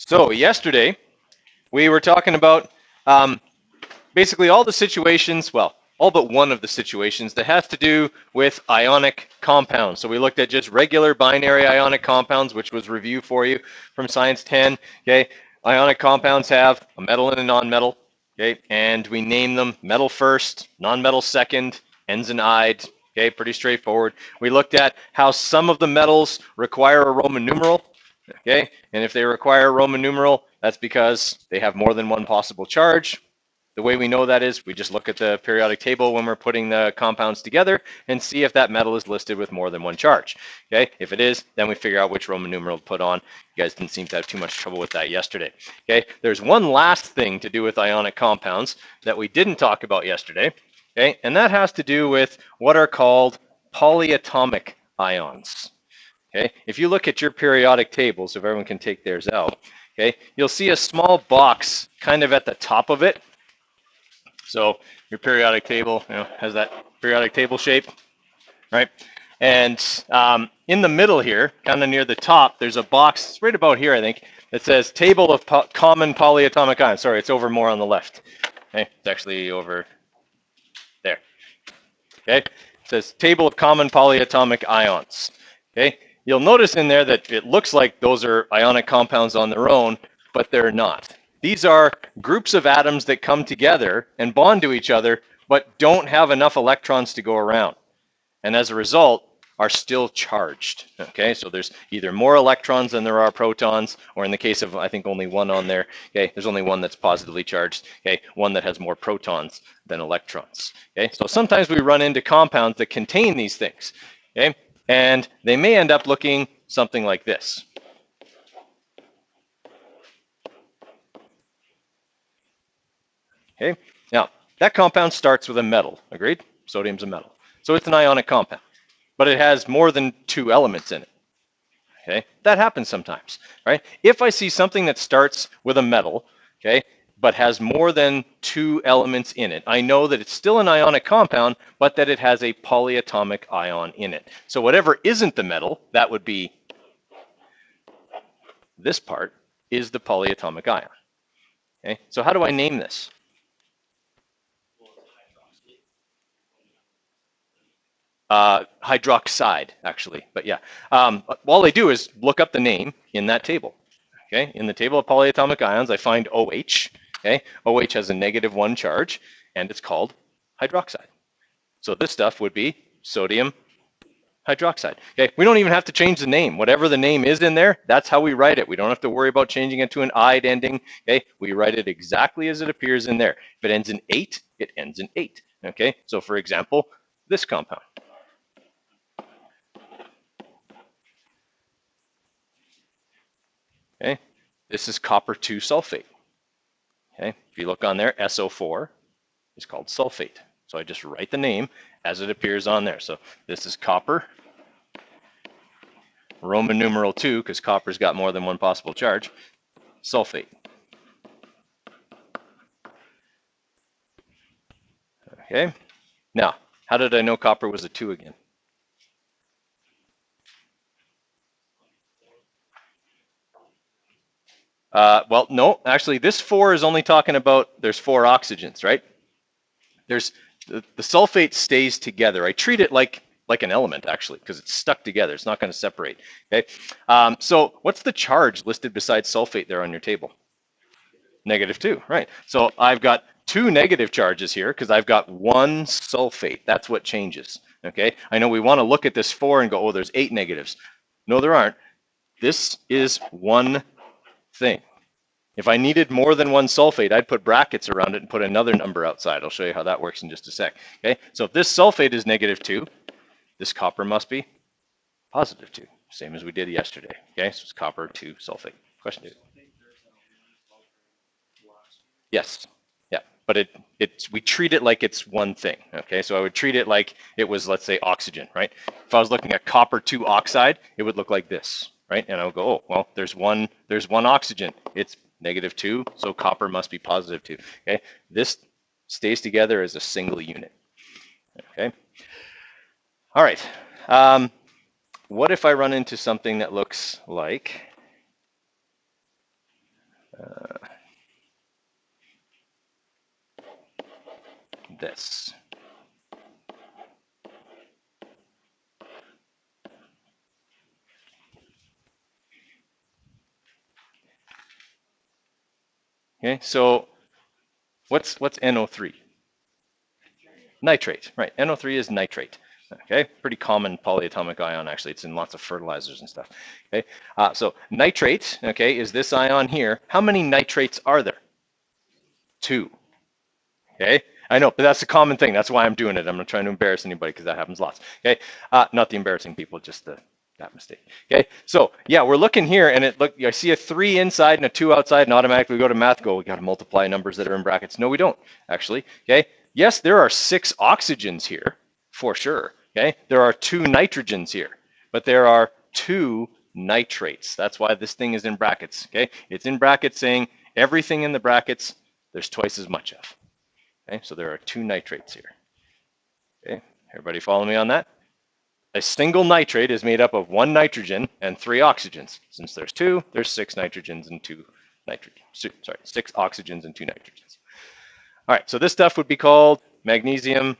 So yesterday we were talking about um, basically all the situations, well, all but one of the situations that has to do with ionic compounds. So we looked at just regular binary ionic compounds, which was review for you from Science 10. Okay, ionic compounds have a metal and a non-metal. Okay, and we name them metal first, non-metal second, ends in "ide." Okay, pretty straightforward. We looked at how some of the metals require a Roman numeral. Okay, and if they require a Roman numeral, that's because they have more than one possible charge. The way we know that is we just look at the periodic table when we're putting the compounds together and see if that metal is listed with more than one charge. Okay, if it is, then we figure out which Roman numeral to put on. You guys didn't seem to have too much trouble with that yesterday. Okay, there's one last thing to do with ionic compounds that we didn't talk about yesterday. Okay, and that has to do with what are called polyatomic ions. Okay, if you look at your periodic table, so if everyone can take theirs out, okay, you'll see a small box kind of at the top of it. So your periodic table, has that periodic table shape, right? And in the middle here, kind of near the top, there's a box, it's right about here, I think, that says table of common polyatomic ions. Sorry, it's over more on the left. Okay, it's actually over there. Okay, it says table of common polyatomic ions. Okay, you'll notice in there that it looks like those are ionic compounds on their own, but they're not. These are groups of atoms that come together and bond to each other, but don't have enough electrons to go around. And as a result, are still charged. Okay, so there's either more electrons than there are protons, or in the case of, I think, only one on there, okay, there's only one that's positively charged, okay, one that has more protons than electrons. Okay, so sometimes we run into compounds that contain these things, okay, and they may end up looking something like this. Okay, now that compound starts with a metal, agreed? Sodium's a metal. So it's an ionic compound, but it has more than two elements in it. Okay, that happens sometimes, right? If I see something that starts with a metal, okay, but has more than two elements in it, I know that it's still an ionic compound, but that it has a polyatomic ion in it. So whatever isn't the metal, that would be this part, is the polyatomic ion. Okay, so how do I name this? Hydroxide, actually, but yeah. All I do is look up the name in that table. Okay, in the table of polyatomic ions, I find OH. Okay, OH has a -1 charge, and it's called hydroxide. So this stuff would be sodium hydroxide. Okay, we don't even have to change the name. Whatever the name is in there, that's how we write it. We don't have to worry about changing it to an "ide" ending. Okay, we write it exactly as it appears in there. If it ends in 8, it ends in 8. Okay, so for example, this compound. Okay, this is copper 2 sulfate. Okay, if you look on there, SO4 is called sulfate. So I just write the name as it appears on there. So this is copper, Roman numeral 2, because copper's got more than one possible charge, sulfate. Okay, now, how did I know copper was a 2 again? Well, no, actually, this 4 is only talking about there's 4 oxygens, right? There's the sulfate stays together. I treat it like an element, actually, because it's stuck together. It's not going to separate. Okay. So what's the charge listed beside sulfate there on your table? -2, right? So I've got 2 negative charges here because I've got 1 sulfate. That's what changes. Okay. I know we want to look at this 4 and go, oh, there's 8 negatives. No, there aren't. This is one thing. If I needed more than 1 sulfate, I'd put brackets around it and put another number outside. I'll show you how that works in just a sec. Okay, so if this sulfate is -2, this copper must be +2, same as we did yesterday. Okay, so it's copper 2 sulfate. Question? Yes. Yeah, but we treat it like it's one thing. Okay, so I would treat it like it was, let's say, oxygen, right? If I was looking at copper 2 oxide, it would look like this, right? And I would go, oh, well, there's one oxygen. It's -2, so copper must be +2. Okay, this stays together as a single unit. Okay. All right. What if I run into something that looks like this. Okay, so what's NO3? Nitrate, right? NO3 is nitrate. Okay, pretty common polyatomic ion actually. It's in lots of fertilizers and stuff. Okay, so nitrate, okay, is this ion here. How many nitrates are there? 2. Okay, I know, but that's a common thing. That's why I'm doing it. I'm not trying to embarrass anybody because that happens lots. Okay, not the embarrassing people, just that mistake. Okay, so yeah, we're looking here, and I see a 3 inside and a 2 outside, and automatically we go to math. We got to multiply numbers that are in brackets. No, we don't actually. Okay, yes, there are 6 oxygens here for sure. Okay, there are 2 nitrogens here, but there are 2 nitrates. That's why this thing is in brackets. Okay, it's in brackets saying everything in the brackets there's twice as much of. Okay, so there are 2 nitrates here. Okay, everybody follow me on that? A single nitrate is made up of 1 nitrogen and 3 oxygens. Since there's 2, there's 6 nitrogens and 2 nitrogens. Sorry, 6 oxygens and 2 nitrogens. All right, so this stuff would be called magnesium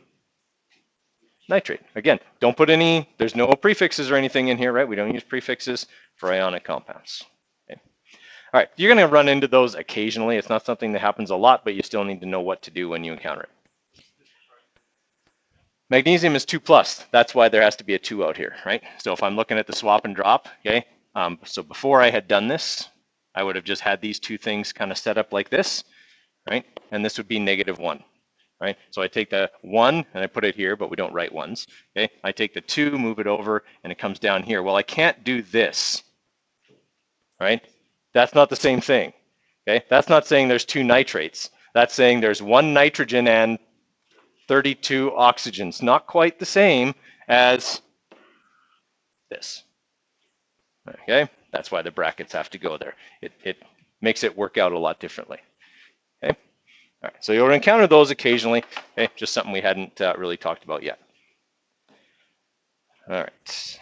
nitrate. Again, don't put any, there's no prefixes or anything in here, right? We don't use prefixes for ionic compounds. Okay. All right, you're going to run into those occasionally. It's not something that happens a lot, but you still need to know what to do when you encounter it. Magnesium is 2+. That's why there has to be a 2 out here, right? So if I'm looking at the swap and drop, okay, so before I had done this, I would have just had these 2 things kind of set up like this, right? And this would be -1, right? So I take the 1 and I put it here, but we don't write 1s, okay? I take the 2, move it over, and it comes down here. Well, I can't do this, right? That's not the same thing, okay? That's not saying there's 2 nitrates. That's saying there's 1 nitrogen and 32 oxygens. Not quite the same as this. Okay, that's why the brackets have to go there. It makes it work out a lot differently. Okay, all right, so you'll encounter those occasionally. Okay, just something we hadn't really talked about yet. All right.